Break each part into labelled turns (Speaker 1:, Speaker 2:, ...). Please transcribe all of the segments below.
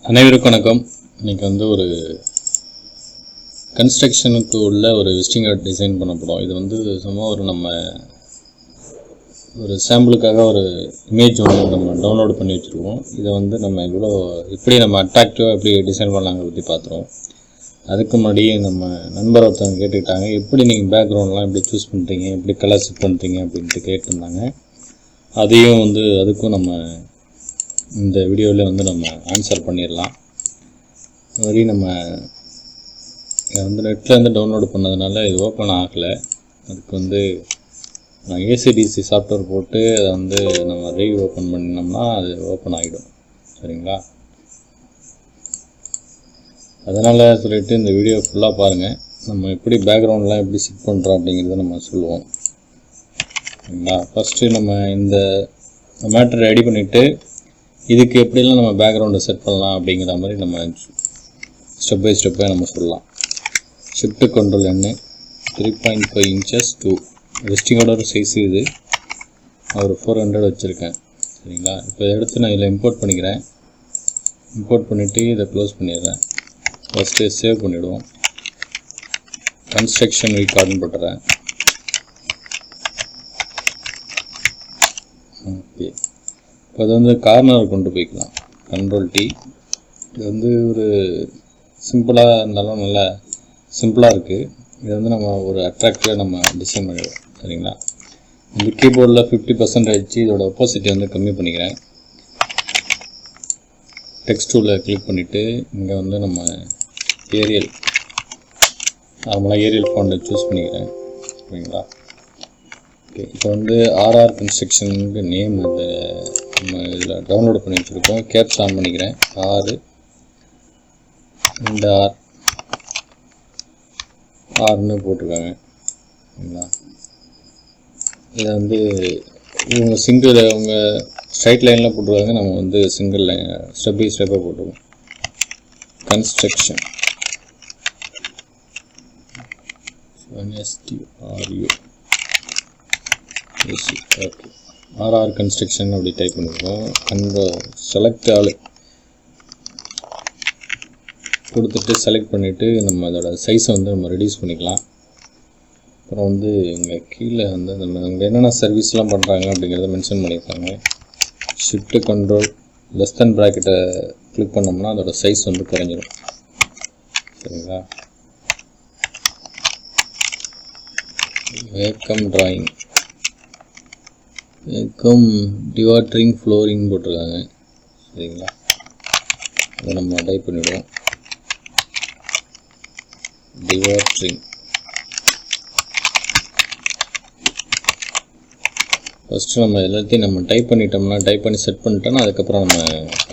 Speaker 1: அனைவருக்கும் வணக்கம். இன்றைக்கி வந்து ஒரு கன்ஸ்ட்ரக்ஷனுக்கு உள்ள ஒரு விசிட்டிங் கார்டு டிசைன் பண்ணப்படும். இது வந்து சும்மா நம்ம ஒரு சாம்பிளுக்காக ஒரு இமேஜ் ஒன்று நம்ம டவுன்லோட் பண்ணி வச்சுருக்கோம். இதை வந்து நம்ம எப்படி நம்ம அட்ராக்டிவாக எப்படி டிசைன் பண்ணலாங்கிறத பற்றி பார்த்துருவோம். அதுக்கு முன்னாடி நம்ம நண்பர் ஒருத்தவங்க கேட்டுக்கிட்டாங்க, எப்படி நீங்கள் பேக்ரவுண்ட்லாம் எப்படி சூஸ் பண்ணுறீங்க, எப்படி கலர் செட் பண்ணுறீங்க அப்படின்ட்டு கேட்டிருந்தாங்க. அதையும் வந்து அதுக்கும் நம்ம இந்த வீடியோவில் வந்து நம்ம ஆன்சர் பண்ணிடலாம். மாதிரி நம்ம வந்து நெட்டில் வந்து டவுன்லோடு பண்ணதுனால இது ஓப்பன் ஆகலை. அதுக்கு வந்து நான் ஏசிடிசி சாஃப்ட்வேர் போட்டு அதை வந்து நம்ம ஓப்பன் பண்ணினோம்னா அது ஓப்பன் ஆகிடும். சரிங்களா? அதனால் சொல்லிவிட்டு இந்த வீடியோ ஃபுல்லாக பாருங்கள். நம்ம எப்படி பேக்ரவுண்ட்லாம் எப்படி செட் பண்ணுறோம் அப்படிங்கிறத நம்ம சொல்லுவோம். சரிங்களா? ஃபஸ்ட்டு நம்ம இந்த மேட்டரை ரெடி பண்ணிவிட்டு இதுக்கு எப்படிலாம் நம்ம பேக்ரவுண்டை செட் பண்ணலாம் அப்படிங்கிற மாதிரி நம்ம ஸ்டெப் பை ஸ்டெப்பாக நம்ம சொல்லலாம். Shift control N 3.5 inches to வெஸ்டிங்கோட சைஸு இது ஒரு 400 வச்சுருக்கேன். சரிங்களா? இப்போ எடுத்து நான் இதில் இம்போர்ட் பண்ணிக்கிறேன். இம்போர்ட் பண்ணிவிட்டு இதை க்ளோஸ் பண்ணிடுறேன். ஃபஸ்ட்டு சேவ் பண்ணிவிடுவோம். கன்ஸ்ட்ரக்ஷன் ரெக்கார்டுன்னு போட்டுறேன். ஓகே, இப்போ அது வந்து கார்னர் கொண்டு போய்க்கலாம். Control T. இது வந்து ஒரு சிம்பிளாக இருந்தாலும் நல்லா சிம்பிளாக இருக்குது. இது வந்து நம்ம ஒரு அட்ராக்டிவாக நம்ம டிசைன் பண்ணிடுவோம். சரிங்களா? இந்த கீபோர்டில் 50% ஆகிடுச்சு. இதோட ஒப்போசிட்டி வந்து கம்மி பண்ணிக்கிறேன். டெக்ஸ்ட் டூலில் கிளிக் பண்ணிவிட்டு இங்கே வந்து நம்ம ஏரியல் நார்மலாக ஏரியல் ஃபாண்ட்டை சூஸ் பண்ணிக்கிறேன். சரிங்களா? ஓகே, இப்போ வந்து ஆர்ஆர் கன்ஸ்ட்ரக்ஷனுக்கு நேம் வந்து நம்ம இதில் டவுன்லோட் பண்ணி வச்சுருக்கோம். கேப்ஸ் ஆன் பண்ணிக்கிறேன். 6 இந்த ஆர்னு போட்டிருக்காங்க. சரிங்களா? இதை வந்து இவங்க சிங்கிள் அவங்க ஸ்ட்ரைட் லைனில் போட்டுருக்காங்க. நம்ம வந்து சிங்கிள் லைன் ஸ்டெப் பை ஸ்டெப்பாக போட்டுருவோம். Construction STRU okay, RR construction அப்படி டைப் பண்ணியிருக்கோம். செலக்ட் ஆள் கொடுத்துட்டு செலக்ட் பண்ணிவிட்டு நம்ம அதோட சைஸை வந்து நம்ம ரெடியூஸ் பண்ணிக்கலாம். அப்புறம் வந்து இங்கே கீழே வந்து நம்ம இங்கே என்னென்ன சர்வீஸ்லாம் பண்ணுறாங்க அப்படிங்கிறத மென்ஷன் பண்ணியிருக்காங்க. ஷிஃப்ட்டு கண்ட்ரோல் லெஸ் தென் ப்ராக்கெட்டை கிளிக் பண்ணோம்னா அதோட சைஸ் வந்து குறைஞ்சிடும். சரிங்களா? Vacuum drawing vacuum dewatering flooring போட்டிருக்காங்க. சரிங்களா? அதை நம்ம டைப் பண்ணிவிடுவோம். டிவாட்டரிங் ஃபஸ்ட்டு நம்ம எல்லாத்தையும் நம்ம டைப் பண்ணிட்டோம்னா டைப் பண்ணி செட் பண்ணிட்டோம்னா அதுக்கப்புறம் நம்ம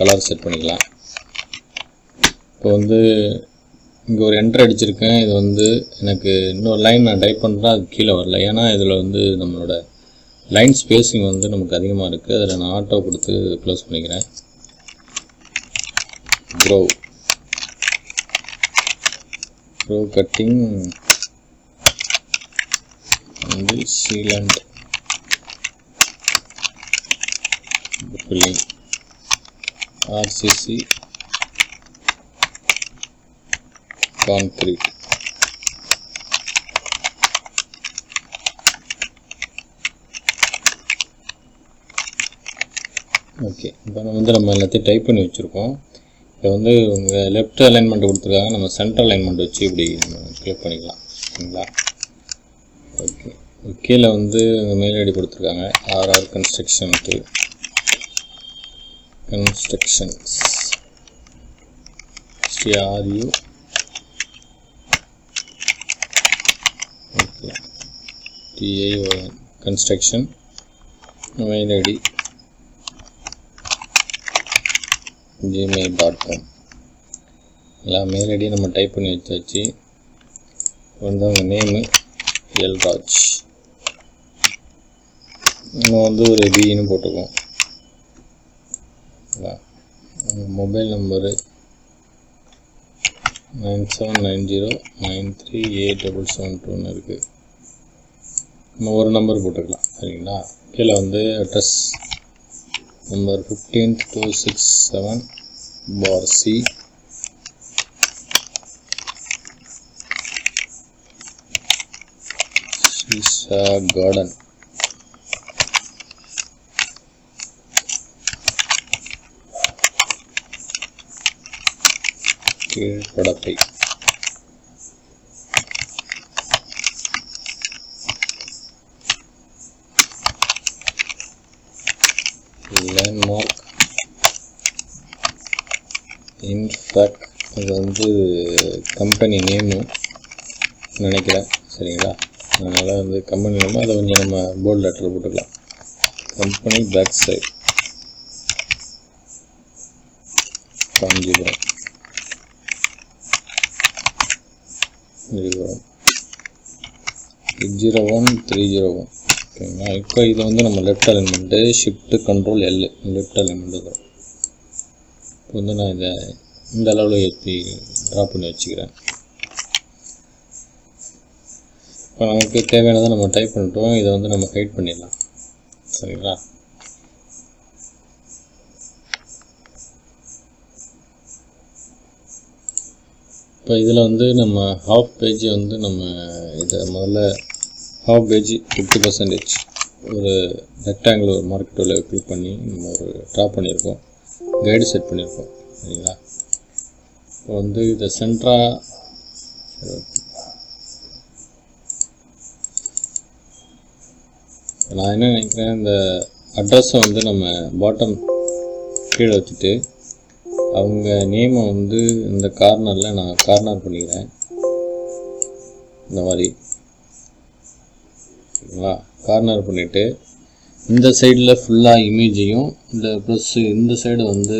Speaker 1: கலர் செட் பண்ணிக்கலாம். இப்போ வந்து இங்கே ஒரு என்ட்ரு அடிச்சிருக்கேன். இது வந்து எனக்கு இன்னொரு லைன் நான் டைப் பண்ணுறேன், அது கீழே வரல. ஏன்னா இதில் வந்து நம்மளோட லைன் ஸ்பேஸிங் வந்து நமக்கு அதிகமாக இருக்குது. அதில் நான் ஆட்டோ கொடுத்து க்ளோஸ் பண்ணிக்கிறேன். க்ரோ கட்டிங் வந்து sealant filling RCC concrete. Okay, இப்போ நம்ம எல்லாத்தையும் டைப் பண்ணி வச்சுருக்கோம். இப்போ வந்து உங்கள் லெஃப்ட் அலைன்மெண்ட் கொடுத்துருக்காங்க. நம்ம சென்டர் அலைன்மெண்ட் வச்சு இப்படி கிளிக் பண்ணிக்கலாம். சரிங்களா? ஓகே, கீழே வந்து மெயில் ஐடி கொடுத்துருக்காங்க. ஆர்ஆர் கன்ஸ்ட்ரக்ஷனுக்கு constructions STRU okay TION construction mail ID gmail.com. எல்லா மெயில் ஐடியை நம்ம டைப் பண்ணி வச்சாச்சு. வந்து அவங்க நேமு எல்ராஜ், நம்ம வந்து ஒரு பின்னு போட்டுக்குவோம். மொபைல் நம்பரு 9790938772 இருக்குது. நம்ம ஒரு நம்பர் போட்டுக்கலாம். சரிங்களா? கீழே வந்து address number 15 267 bar C, Shisha Garden, Keezhpadappai, landmark, in fact இது வந்து கம்பெனி நேமு நினைக்கிறேன், சரிங்களா? அதனால் வந்து கம்பெனி நேமு அதை கொஞ்சம் நம்ம போல்ட் லெட்டர் போட்டுக்கலாம். Company back side Kanchipuram, Villupuram 801-301. ஓகேங்களா? இப்போ இது வந்து நம்ம left alignment, shift control L left alignment வரும். இப்போ வந்து நான் இதை இந்த அளவில் ஏற்றி ட்ரா பண்ணி வச்சுக்கிறேன். இப்போ நமக்கு தேவையானதை நம்ம டைப் பண்ணிட்டோம். இதை வந்து நம்ம ஹைட் பண்ணிடலாம், சரிங்களா? இப்போ இதில் வந்து நம்ம ஹாஃப் பேஜ் வந்து நம்ம இதை முதல்ல ஹாஃப் பேஜ் 50% ஒரு ரெக்டாங்கிள் ஒரு மார்க்கெட் டூலை கிளிக் பண்ணி நம்ம ஒரு ட்ரா பண்ணியிருக்கோம், கைடு செட் பண்ணியிருக்கோம், சரிங்களா? இப்போ வந்து இதை சென்டராக நான் என்ன நினைக்கிறேன், இந்த அட்ரஸை வந்து நம்ம பாட்டம் கீழே வச்சுட்டு அவங்க நேமை வந்து இந்த கார்னரில் நான் கார்னர் பண்ணிக்கிறேன், இந்த மாதிரி, சரிங்களா? கார்னர் பண்ணிவிட்டு இந்த சைடில் ஃபுல்லாக இமேஜையும் இந்த ப்ளஸ் இந்த சைடு வந்து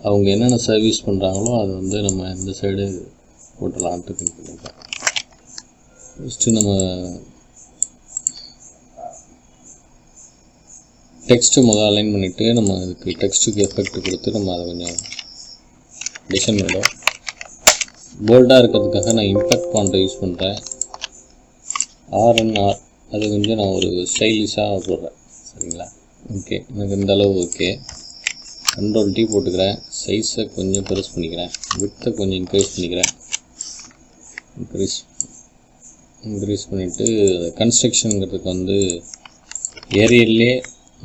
Speaker 1: அவங்க என்னென்ன சர்வீஸ் பண்ணுறாங்களோ அதை வந்து நம்ம இந்த சைடு போட்டலான்ட்டு திங்க் பண்ணியிருக்கோம். ஃபஸ்ட்டு நம்ம டெக்ஸ்ட்டு முதல் அலைன் பண்ணிவிட்டு நம்ம அதுக்கு டெக்ஸ்ட்டுக்கு எஃபெக்ட் கொடுத்து நம்ம அதை கொஞ்சம் டிசைன் பண்ணிவிடும். போல்டாக இருக்கிறதுக்காக நான் இம்பேக்ட் ஃபாண்ட் யூஸ் பண்ணுறேன், RNR. அது கொஞ்சம் நான் ஒரு ஸ்டைலிஷாக போடுறேன், சரிங்களா? ஓகே, எனக்கு இந்த அளவு ஓகே. கண்ட்ரோல் T போட்டுக்கிறேன், சைஸை கொஞ்சம் பெருசு பண்ணிக்கிறேன், விட்த்தை கொஞ்சம் இன்க்ரீஸ் பண்ணிக்கிறேன். இன்க்ரீஸ் பண்ணிவிட்டு கன்ஸ்ட்ரக்ஷனுங்கிறதுக்கு வந்து ஏரியல்லே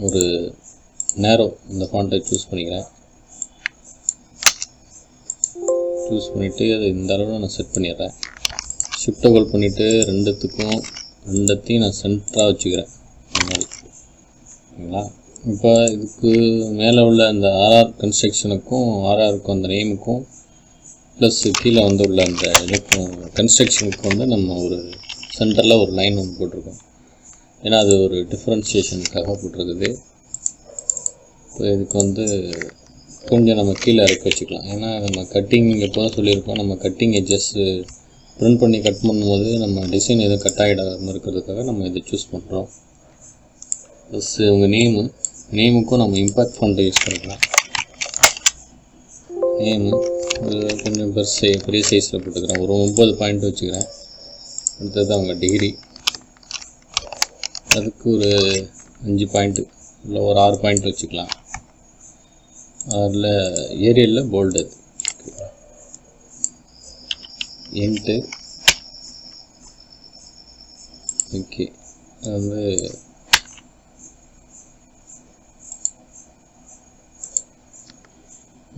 Speaker 1: ஒரு நேரோ இந்த ஃபாண்ட்டை சூஸ் பண்ணிக்கிறேன். சூஸ் பண்ணிவிட்டு அது இந்த அளவில் நான் செட் பண்ணிடுறேன். ஷிஃப்ட்டை ஹோல்ட் பண்ணிவிட்டு ரெண்டத்தையும் நான் சென்டராக வச்சுக்கிறேன், இந்த மாதிரி, சரிங்களா? இப்போ இதுக்கு மேலே உள்ள அந்த RR கன்ஸ்ட்ரக்ஷனுக்கும் RRக்கும் அந்த நேமுக்கும் ப்ளஸ் கீழே வந்து உள்ள அந்த இதுக்கும் கன்ஸ்ட்ரக்ஷனுக்கு வந்து நம்ம ஒரு சென்டரில் ஒரு லைன் ஒன்று போட்டிருக்கோம், ஏன்னா அது ஒரு டிஃப்ரென்ஷியேஷனுக்காக போட்டிருக்குது. இப்போ இதுக்கு வந்து கொஞ்சம் நம்ம கீழே இறக்கி வச்சுக்கலாம், ஏன்னா நம்ம கட்டிங் எப்போ தான் சொல்லியிருக்கோம், நம்ம கட்டிங் எட்ஜஸ் ப்ரிண்ட் பண்ணி கட் பண்ணும்போது நம்ம டிசைன் எதுவும் கட் ஆகிடாமல் இருக்கிறதுக்காக நம்ம இதை சூஸ் பண்ணுறோம். ப்ளஸ் உங்கள் நேமுக்கும் நம்ம இம்பேக்ட் ஃபாண்ட் யூஸ் பண்ணிக்கலாம். நேமு கொஞ்சம் பெரிய சைஸில் போட்டுக்கிறேன், ஒரு 9 பாயிண்ட் வச்சுக்கிறேன். அடுத்தது அவங்க டிகிரி, அதுக்கு ஒரு 5 பாயிண்ட்டு இல்லை ஒரு 6 பாயிண்ட் வச்சுக்கலாம். அதில் ஏரியலில் போல்டு, இன்ட்டு ஓகே. அது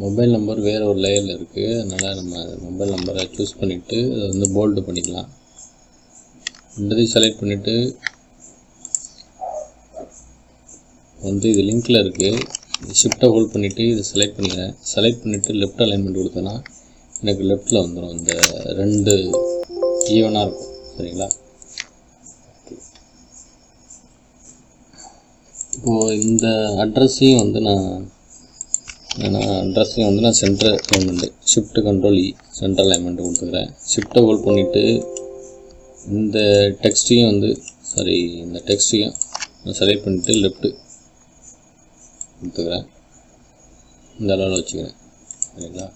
Speaker 1: மொபைல் நம்பர் வேறு ஒரு லேயரில் இருக்குது, அதனால் நம்ம மொபைல் நம்பரை சூஸ் பண்ணிவிட்டு அதை வந்து போல்டு பண்ணிக்கலாம். ரெண்டுத்தையும் செலக்ட் பண்ணிவிட்டு வந்து இது லிங்க்கில் இருக்குது, ஷிஃப்ட்டை ஹோல்ட் பண்ணிவிட்டு இதை செலக்ட் பண்ணிக்கிறேன். செலக்ட் பண்ணிவிட்டு லெஃப்ட் அலைன்மெண்ட் கொடுத்தேன்னா எனக்கு லெஃப்ட்டில் வந்துடும், இந்த 2 ஈவனாக இருக்கும், சரிங்களா? இப்போது இந்த அட்ரஸையும் வந்து நான் centre alignment shift control E centre alignment கொடுத்துக்கிறேன். ஷிஃப்ட்டை ஹோல்ட் பண்ணிவிட்டு இந்த டெக்ஸ்ட்டையும் நான் செலக்ட் பண்ணிவிட்டு லெஃப்ட்டு கொடுத்துக்கிறேன், இந்த அளவில் வச்சுக்கிறேன், சரிங்களா?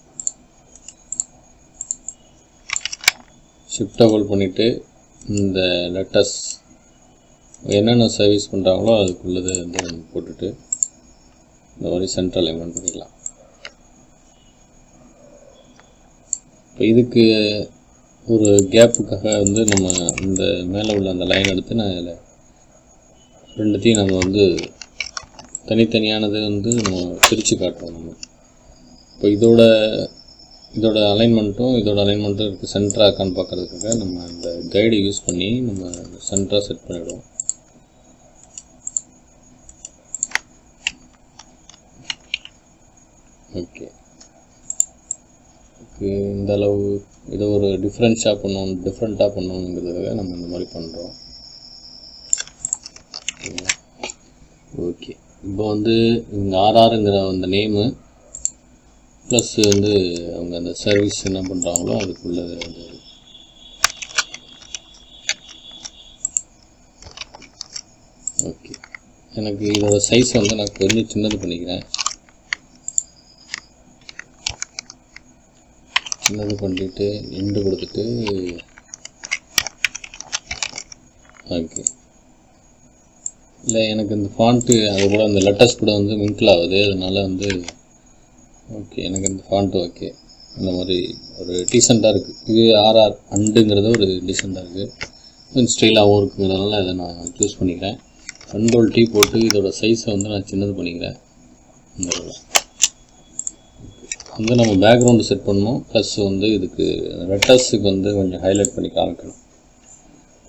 Speaker 1: ஷிஃப்ட்டை ஹோல்ட் பண்ணிவிட்டு இந்த லெட்டர்ஸ் என்னென்ன சர்வீஸ் பண்ணுறாங்களோ அதுக்குள்ளது வந்து போட்டுட்டு இந்த மாதிரி சென்ட்ரல் அலைன்மெண்ட் பண்ணிக்கலாம். இப்போ இதுக்கு ஒரு கேப்புக்காக வந்து நம்ம இந்த மேலே உள்ள அந்த லைன் எடுத்து நான் இதில் ரெண்டுத்தையும் நம்ம வந்து தனித்தனியானது வந்து நம்ம பிரித்து காட்டுறோம். நம்ம இப்போ இதோட அலைன்மெண்ட்டும் இருக்குது சென்டராக இருக்கான்னு பார்க்குறதுக்காக நம்ம அந்த கைடை யூஸ் பண்ணி நம்ம சென்டராக செட் பண்ணிவிடுவோம். ஓகே, இந்த அளவு இதை ஒரு டிஃப்ரெண்ட்டாக பண்ணணுங்கிறதுக்காக நம்ம இந்த மாதிரி பண்ணுறோம். ஓகே, இப்போ வந்து இவங்க ஆர்ஆருங்கிற அந்த நேமு ப்ளஸ் வந்து அவங்க அந்த சர்வீஸ் என்ன பண்ணுறாங்களோ அதுக்குள்ளே வந்து ஓகே. எனக்கு இதோட சைஸ் வந்து நான் கொஞ்சம் சின்னது பண்ணிக்கிறேன். சின்னது பண்ணிட்டு எண்டு கொடுத்துட்டு ஓகே. இல்லை எனக்கு இந்த ஃபாண்ட்டு அது கூட அந்த லெட்டர்ஸ் கூட வந்து மிங்கிள் ஆகுது, அதனால் வந்து ஓகே எனக்கு இந்த ஃபாண்ட்டு ஓகே. இந்த மாதிரி ஒரு டீசெண்டாக இருக்குது. இது ஆர்ஆர் அண்டுங்கிறது ஒரு டீசெண்டாக இருக்குது, கொஞ்சம் ஸ்டைலாகவும் இருக்குங்கிறதுனால அதை நான் சூஸ் பண்ணிக்கிறேன். Ctrl+T போட்டு இதோட சைஸை வந்து நான் சின்னது பண்ணிக்கிறேன். இந்த வந்து நம்ம பேக்ரவுண்டு செட் பண்ணணும், ப்ளஸ் வந்து இதுக்கு லெட்டர்ஸுக்கு வந்து கொஞ்சம் ஹைலைட் பண்ணி காமிக்கணும்.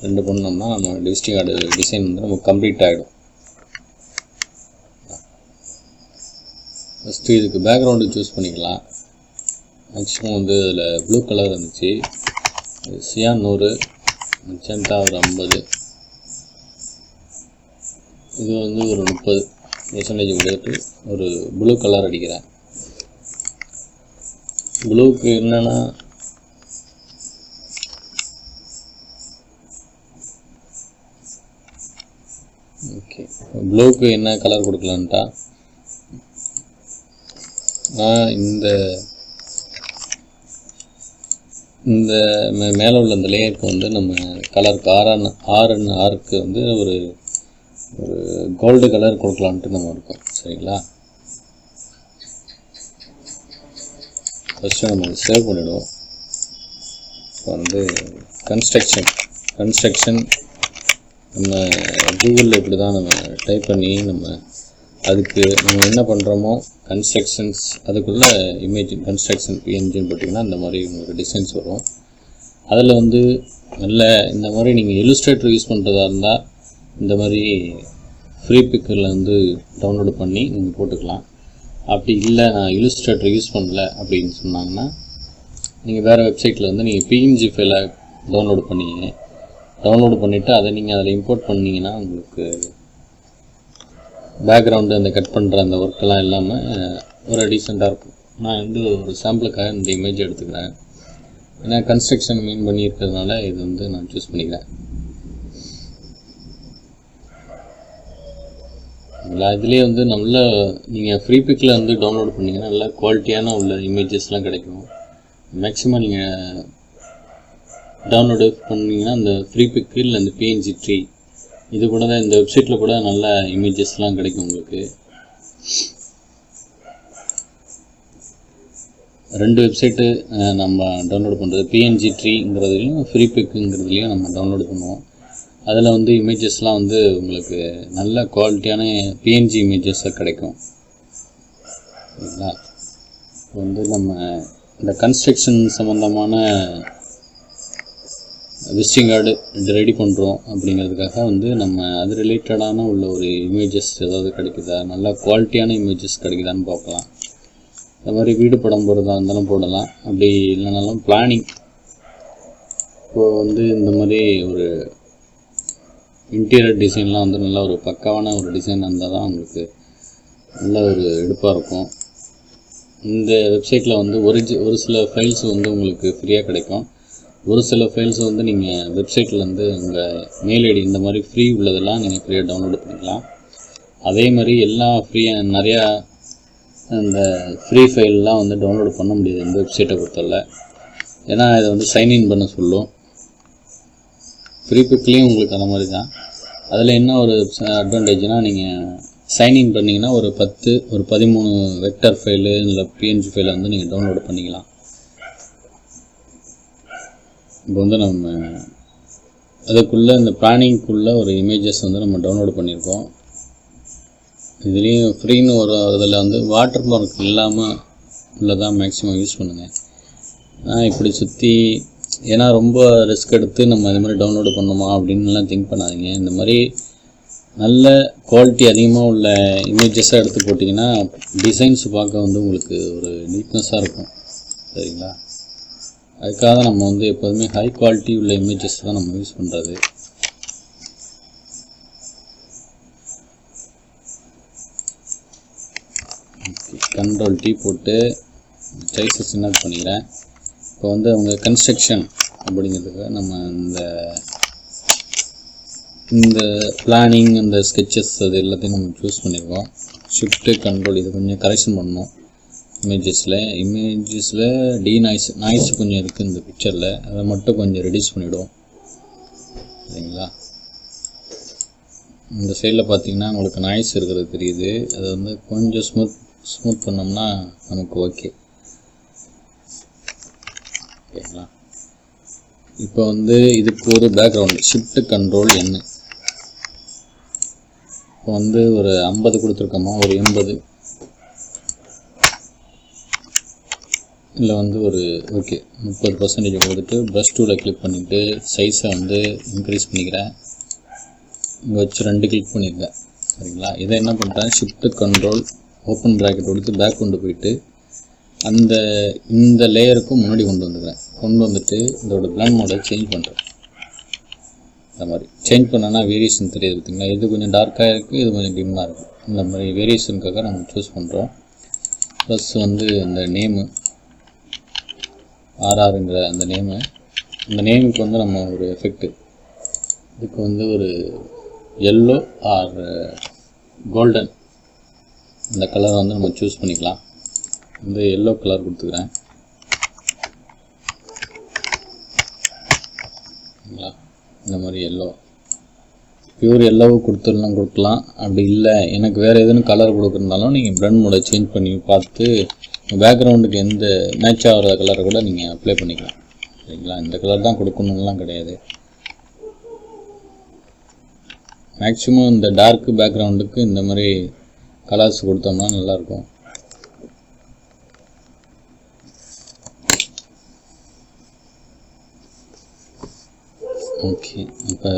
Speaker 1: ரெண்டு பண்ணோம்னா நம்ம விசிட்டிங் கார்டு டிசைன் வந்து நமக்கு கம்ப்ளீட் ஆகிடும். ஃபஸ்ட்டு இதுக்கு பேக்ரவுண்டு சூஸ் பண்ணிக்கலாம். மேக்ஸிமம் வந்து அதில் ப்ளூ கலர் இருந்துச்சு, சியான் 100, மெஜெண்டா ஒரு 50, இது வந்து ஒரு 30% கொடுத்துட்டு ஒரு ப்ளூ கலர் அடிக்கிறேன். ப்ளூக்கு என்னென்னா ஓகே, ப்ளூக்கு என்ன கலர் கொடுக்கலான்ட்டா நான் இந்த மேலே உள்ள அந்த லேயருக்கு வந்து நம்ம கலருக்கு ஆருக்கு வந்து ஒரு கோல்டு கலர் கொடுக்கலான்ட்டு நம்ம இருக்கோம். சரிங்களா, ஃபஸ்ட்டு நம்ம சேவ் பண்ணிவிடுவோம். இப்போ வந்து கன்ஸ்ட்ரக்ஷன் நம்ம கூகுளில் இப்படி தான் நம்ம டைப் பண்ணி நம்ம அதுக்கு நம்ம என்ன பண்ணுறோமோ கன்ஸ்ட்ரக்ஷன்ஸ் அதுக்குள்ளே இமேஜ் கன்ஸ்ட்ரக்ஷன் PNGன்னு போட்டிங்கன்னா இந்த மாதிரி உங்களுக்கு டிசைன்ஸ் வரும். அதில் வந்து நல்ல இந்த மாதிரி நீங்கள் இல்லுஸ்ட்ரேட்டர் யூஸ் பண்ணுறதா இருந்தால் இந்த மாதிரி ஃப்ரீ பிக்கில் வந்து டவுன்லோடு பண்ணி நீங்கள் போட்டுக்கலாம். அப்படி இல்லை நான் இல்லுஸ்ட்ரேட்டர் யூஸ் பண்ணல அப்படின்னு சொன்னாங்கன்னா நீங்கள் வேறு வெப்சைட்டில் வந்து நீங்கள் PNG ஃபைலை டவுன்லோடு பண்ணிவிட்டு அதை நீங்கள் அதில் இம்போர்ட் பண்ணிங்கன்னா உங்களுக்கு பேக்ரவுண்டு அந்த கட் பண்ணுற அந்த ஒர்க்கெல்லாம் இல்லாமல் ஒரு டீசெண்டாக இருக்கும். நான் வந்து ஒரு சாம்பிளுக்காக இந்த இமேஜ் எடுத்துக்கிறேன், ஏன்னா கன்ஸ்ட்ரக்ஷன் மீன் பண்ணியிருக்கிறதுனால இது வந்து நான் சூஸ் பண்ணிக்கிறேன். இதுலேயே வந்து நல்ல நீங்கள் ஃப்ரீ பிக்கில் வந்து டவுன்லோட் பண்ணிங்கன்னா நல்லா குவாலிட்டியான உள்ள இமேஜஸ்லாம் கிடைக்கும். மேக்ஸிமம் நீங்கள் டவுன்லோடு பண்ணிங்கன்னா அந்த ஃப்ரீ பிக்கு இல்லை அந்த PNG ட்ரீ இது கூட தான் இந்த வெப்சைட்டில் கூட நல்ல இமேஜஸ்லாம் கிடைக்கும் உங்களுக்கு. ரெண்டு வெப்சைட்டு நம்ம டவுன்லோடு பண்ணுறது PNG ட்ரீங்கிறதுலையும் ஃப்ரீ பிக்குங்கிறதுலையும் நம்ம டவுன்லோடு பண்ணுவோம். அதில் வந்து இமேஜஸ்லாம் வந்து உங்களுக்கு நல்ல குவாலிட்டியான PNG இமேஜஸாக கிடைக்கும். சரிங்களா, இப்போ வந்து நம்ம இந்த கன்ஸ்ட்ரக்ஷன் சம்மந்தமான விசிட்டிங் கார்டு ரெடி பண்ணுறோம் அப்படிங்கிறதுக்காக வந்து நம்ம அது ரிலேட்டடான உள்ள ஒரு இமேஜஸ் ஏதாவது கிடைக்குதா, நல்லா குவாலிட்டியான இமேஜஸ் கிடைக்குதான்னு பார்க்கலாம். இந்த மாதிரி வீடு படம் போடுறதா இருந்தாலும் போடலாம், அப்படி இல்லைனாலும் பிளானிங். இப்போது வந்து இந்த மாதிரி ஒரு இன்டீரியர் டிசைன்லாம் வந்து நல்ல ஒரு பக்காவான ஒரு டிசைன் இருந்தால் தான் உங்களுக்கு நல்ல ஒரு எடுப்பாக இருக்கும். இந்த வெப்சைட்டில் வந்து ஒரு சில ஃபைல்ஸ் வந்து உங்களுக்கு ஃப்ரீயாக கிடைக்கும், ஒரு சில ஃபைல்ஸ் வந்து நீங்கள் வெப்சைட்டில் வந்து உங்கள் மெயில் ஐடி இந்த மாதிரி ஃப்ரீ உள்ளதெல்லாம் நீங்கள் ஃப்ரீயாக டவுன்லோடு பண்ணிக்கலாம். அதே மாதிரி எல்லாம் ஃப்ரீயாக நிறையா இந்த ஃப்ரீ ஃபைல்லாம் வந்து டவுன்லோடு பண்ண முடியாது இந்த வெப்சைட்டை பொறுத்தவரை, ஏன்னா இதை வந்து சைன்இன் பண்ண சொல்லும். ஃப்ரீ பிக்லேயும் உங்களுக்கு அந்த மாதிரி தான். அதில் என்ன ஒரு அட்வான்டேஜ்னால் நீங்கள் சைன்இன் பண்ணிங்கன்னா ஒரு 13 வெக்டர் ஃபைலு இல்லை PNG ஃபைலை வந்து நீங்கள் டவுன்லோடு பண்ணிக்கலாம். இப்போ வந்து நம்ம அதுக்குள்ளே இந்த பிளானிங்குள்ளே ஒரு இமேஜஸ் வந்து நம்ம டவுன்லோட் பண்ணியிருக்கோம். இதுலேயும் ஃப்ரீன்னு ஒரு இதில் வந்து வாட்டர் மார்க் இல்லாமல் உள்ளதான் மேக்ஸிமம் யூஸ் பண்ணுங்கள். இப்படி சுற்றி ஏன்னா ரொம்ப ரிஸ்க் எடுத்து நம்ம இது மாதிரி டவுன்லோடு பண்ணோமா அப்படின்லாம் திங்க் பண்ணாதீங்க. இந்த மாதிரி நல்ல குவாலிட்டி அதிகமாக உள்ள இமேஜஸாக எடுத்து போட்டிங்கன்னா டிசைன்ஸ் பார்க்க வந்து உங்களுக்கு ஒரு நீட்னஸாக இருக்கும். சரிங்களா? அதுக்காக நம்ம வந்து எப்போதுமே ஹை குவாலிட்டி உள்ள இமேஜஸ் தான் நம்ம யூஸ் பண்ணுறது. Ctrl T போட்டு சைஸை சின்ன பண்ணிக்கிறேன். இப்போ வந்து அவங்க கன்ஸ்ட்ரக்ஷன் அப்படிங்கிறதுக்கு நம்ம இந்த பிளானிங் அந்த ஸ்கெட்சஸ் அது எல்லாத்தையும் நம்ம சூஸ் பண்ணியிருக்கோம். ஷிஃப்ட்டு கண்ட்ரோல் இது கொஞ்சம் கரெக்ஷன் பண்ணணும். இமேஜஸில் நாய்ஸ் கொஞ்சம் இருக்குது இந்த பிக்சரில், அதை மட்டும் கொஞ்சம் ரெடியூஸ் பண்ணிவிடும். சரிங்களா? இந்த சைடில் பார்த்தீங்கன்னா உங்களுக்கு நாய்ஸ் இருக்கிறது தெரியுது. அதை வந்து கொஞ்சம் ஸ்மூத் பண்ணோம்னா நமக்கு ஓகே. ஓகேங்களா? இப்போ வந்து இதுக்கு ஒரு பேக்ரவுண்டு ஷிஃப்ட் கண்ட்ரோல் என்ன. இப்போ வந்து ஒரு 50 கொடுத்துருக்கோமா, ஒரு 80 இல்லை வந்து ஒரு ஓகே 30% கொடுத்துட்டு ப்ரஷ் டூவில் கிளிக் பண்ணிவிட்டு சைஸை வந்து இன்க்ரீஸ் பண்ணிக்கிறேன். இங்கே வச்சு 2 கிளிக் பண்ணியிருக்கேன். சரிங்களா? இதை என்ன பண்ணுறேன், ஷிஃப்ட் கண்ட்ரோல் ஓப்பன் ப்ராக்கெட் கொடுத்து பேக் கொண்டு போயிட்டு இந்த லேயருக்கும் முன்னாடி கொண்டு வந்துட்டு இதோட பிளண்ட் மோடை சேஞ்ச் பண்ணுறேன். இந்த மாதிரி சேஞ்ச் பண்ணோன்னா வேரியேஷன் தெரியுது பார்த்திங்களா? இது கொஞ்சம் டார்க்காக இருக்குது, இது கொஞ்சம் டிம்மாக இருக்குது. இந்த மாதிரி வேரியேஷனுக்காக நம்ம சூஸ் பண்ணுறோம். ப்ளஸ் வந்து இந்த நேமு ஆர்ஆருங்கிற அந்த நேமுக்கு வந்து நம்ம ஒரு எஃபெக்ட்டு இதுக்கு வந்து ஒரு எல்லோ ஆர் கோல்டன் இந்த கலரை வந்து நம்ம சூஸ் பண்ணிக்கலாம். இந்த எல்லோ கலர் கொடுத்துக்கிறேன். இந்த மாதிரி எல்லோ பியூர் எல்லோவு கொடுக்கலாம். அப்படி இல்லை எனக்கு வேறு எதுவும் கலர் கொடுக்குறதுனாலும் நீங்கள் பிளண்ட் மோடை சேஞ்ச் பண்ணி பார்த்து பேக்ரவுண்டுக்கு எந்த மேட்ச் ஆகிற கலரை கூட நீங்கள் அப்ளை பண்ணிக்கலாம். சரிங்களா? இந்த கலர் தான் கொடுக்கணும்லாம் கிடையாது. மேக்ஸிமம் இந்த டார்க் பேக்ரவுண்டுக்கு இந்த மாதிரி கலர்ஸ் கொடுத்தோம்னா நல்லாயிருக்கும். ஓகே, இப்போ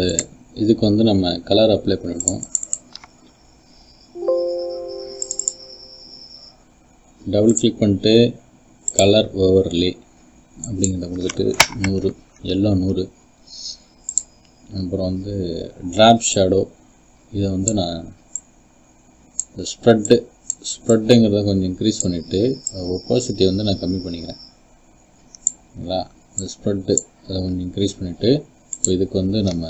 Speaker 1: இதுக்கு வந்து நம்ம கலர் அப்ளை பண்ணிடுவோம். டபுள் கிளிக் பண்ணிட்டு கலர் ஓவர்லே அப்படிங்கிறத கொடுத்துட்டு 100 எல்லோ 100. அப்புறம் வந்து ட்ராப் ஷேடோ இதை வந்து நான் இந்த ஸ்ப்ரெட்டுங்கிறத கொஞ்சம் இன்க்ரீஸ் பண்ணிவிட்டு ஒப்பாசிட்டி வந்து நான் கம்மி பண்ணிக்கிறேன். சரிங்களா? இந்த ஸ்ப்ரெட்டு அதை கொஞ்சம் இன்க்ரீஸ் பண்ணிவிட்டு இப்போ இதுக்கு வந்து நம்ம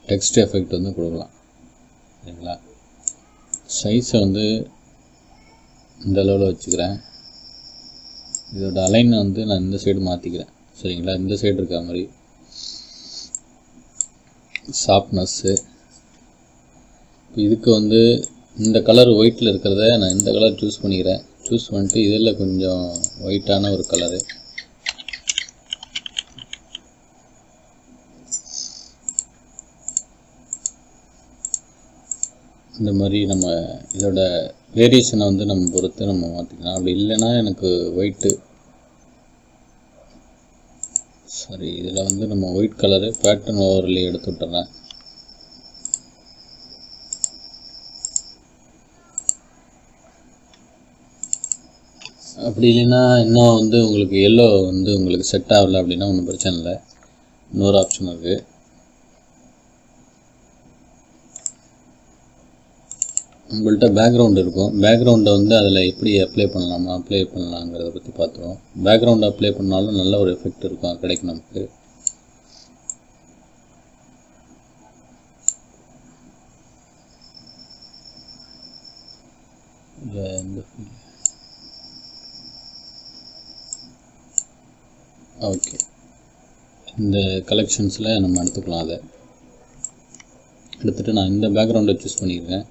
Speaker 1: டெக்ஸ்ட் எஃபெக்ட் வந்து கொடுக்கலாம். சரிங்களா? சைஸை வந்து இந்த அளவில் வச்சுக்கிறேன். இதோட அலைனை வந்து நான் இந்த சைடு மாற்றிக்கிறேன். சரிங்களா? இந்த சைடு இருக்க மாதிரி ஷார்ப்னஸ்ஸு. இப்போ இதுக்கு வந்து இந்த கலர் ஒயிட்டில் இருக்கிறத நான் இந்த கலர் சூஸ் பண்ணிக்கிறேன். சூஸ் பண்ணிட்டு இதில் கொஞ்சம் ஒயிட்டான ஒரு கலரு இந்த மாதிரி நம்ம இதோட வேரியேஷனை வந்து நம்ம பொறுத்து நம்ம மாற்றிக்கலாம். அப்படி இல்லைன்னா எனக்கு ஒயிட்டு இதில் வந்து நம்ம ஒயிட் கலரு பேட்டர்ன் ஓவர்லே எடுத்து விட்டுறேன். அப்படி இல்லைன்னா இன்னும் வந்து உங்களுக்கு எல்லோ வந்து உங்களுக்கு செட் ஆகலை அப்படின்னா ஒன்றும் பிரச்சனை இல்லை. இன்னொரு ஆப்ஷன் இருக்குது. உங்கள்கிட்ட பேக்ரவுண்ட் இருக்கும். பேக்ரவுண்டை வந்து அதில் எப்படி அப்ளை பண்ணலாங்கிறத பற்றி பார்த்துருவோம். பேக்ரவுண்டை அப்ளை பண்ணாலும் நல்ல ஒரு எஃபெக்ட் இருக்கும், கிடைக்கும் நமக்கு. ஓகே, இந்த கலெக்ஷன்ஸில் நம்ம எடுத்துக்கலாம். அதை எடுத்துகிட்டு நான் இந்த பேக்ரவுண்டை சூஸ் பண்ணியிருக்கேன்.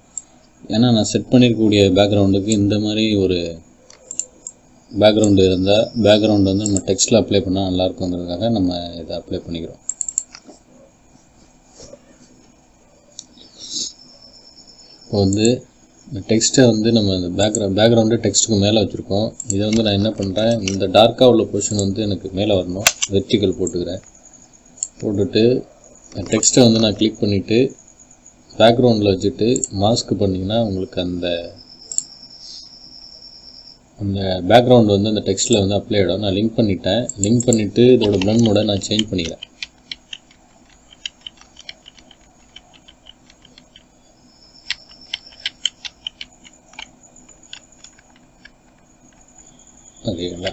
Speaker 1: ஏன்னா நான் செட் பண்ணியிருக்கக்கூடிய பேக்ரவுண்டுக்கு இந்த மாதிரி ஒரு பேக்ரவுண்டு இருந்தால் பேக்ரவுண்டு வந்து நம்ம டெக்ஸ்ட்டில் அப்ளை பண்ணால் நல்லாயிருக்குங்கிறதுக்காக நம்ம இதை அப்ளை பண்ணிக்கிறோம். இப்போ வந்து இந்த டெக்ஸ்ட்டை வந்து நம்ம இந்த பேக்ரவுண்டு டெக்ஸ்ட்டுக்கு மேலே வச்சுருக்கோம். இதை வந்து நான் என்ன பண்ணுறேன், இந்த டார்க்காக உள்ள போர்ஷன் வந்து எனக்கு மேலே வரணும். வெர்டிக்கல் போட்டுக்கிறேன். போட்டுட்டு டெக்ஸ்ட்டை வந்து நான் கிளிக் பண்ணிவிட்டு பேக்ரவுண்டில் வச்சுட்டு மாஸ்க் பண்ணிங்கன்னா உங்களுக்கு அந்த பேக்ரவுண்ட் வந்து அந்த டெக்ஸ்ட்டில் வந்து அப்ளை ஆகிடும். நான் லிங்க் பண்ணிட்டேன். லிங்க் பண்ணிவிட்டு இதோட பிளண்ட் மோடை நான் சேஞ்ச் பண்ணிக்கிறேன். ஓகேங்களா?